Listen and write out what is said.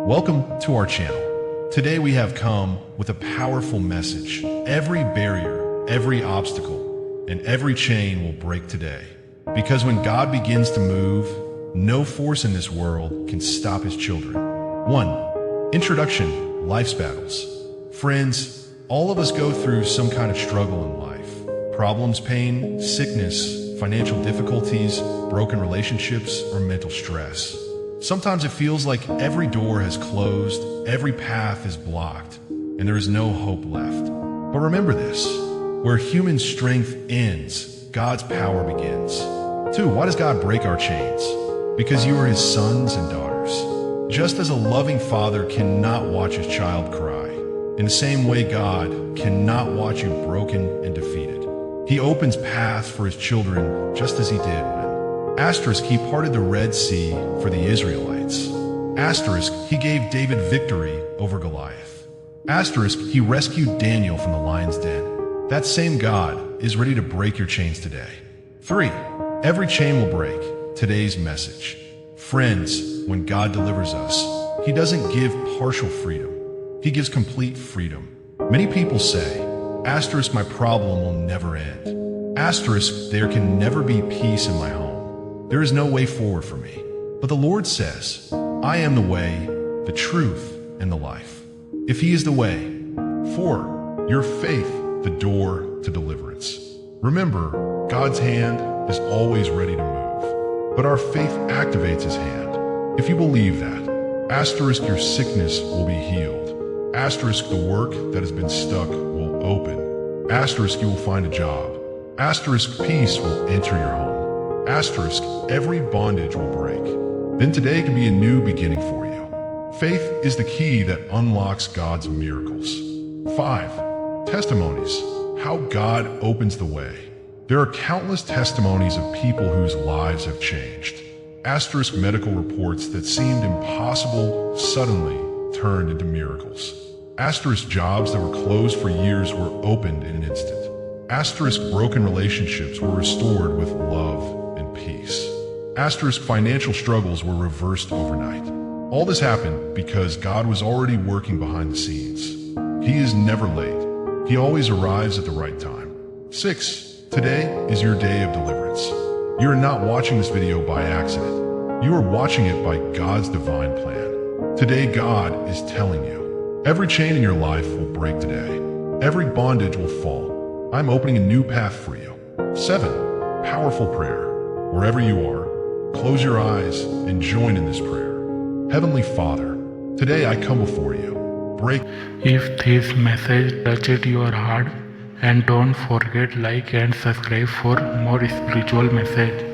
Welcome to our channel. Today we have come with a powerful message. Every barrier, every obstacle, and every chain will break today. Because when God begins to move, no force in this world can stop his children. 1. Introduction, life's battles. Friends, all of us go through some kind of struggle in life. Problems, pain, sickness, financial difficulties, broken relationships, or mental stress. Sometimes it feels like every door has closed, every path is blocked, and there is no hope left. But remember this, where human strength ends, God's power begins. 2. Why does God break our chains? Because you are his sons and daughters. Just as a loving father cannot watch his child cry, in the same way God cannot watch you broken and defeated. He opens paths for his children just as he did when Asterisk, he parted the Red Sea for the Israelites. Asterisk, he gave David victory over Goliath. Asterisk, he rescued Daniel from the lion's den. That same God is ready to break your chains today. 3. Every chain will break. Today's message. Friends, when God delivers us, he doesn't give partial freedom. He gives complete freedom. Many people say, asterisk, my problem will never end. Asterisk, there can never be peace in my home. There is no way forward for me. But the Lord says, I am the way, the truth, and the life. If he is the way. 4. Your faith, the door to deliverance. Remember, God's hand is always ready to move. But our faith activates his hand. If you believe that, asterisk, your sickness will be healed. Asterisk, the work that has been stuck will open. Asterisk, you will find a job. Asterisk, peace will enter your home. Asterisk, every bondage will break. Then today can be a new beginning for you. Faith is the key that unlocks God's miracles. 5. Testimonies, how God opens the way. There are countless testimonies of people whose lives have changed. Asterisk, medical reports that seemed impossible suddenly turned into miracles. Asterisk, jobs that were closed for years were opened in an instant. Asterisk, broken relationships were restored with love and peace. Asterisk, financial struggles were reversed overnight. All this happened because God was already working behind the scenes. He is never late. He always arrives at the right time. 6. Today is your day of deliverance. You are not watching this video by accident. You are watching it by God's divine plan. Today, God is telling you, every chain in your life will break today. Every bondage will fall. I'm opening a new path for you. 7. Powerful prayer. Wherever you are, close your eyes and join in this prayer. Heavenly Father, today I come before you. Break. If this message touched your heart, and don't forget like and subscribe for more spiritual message.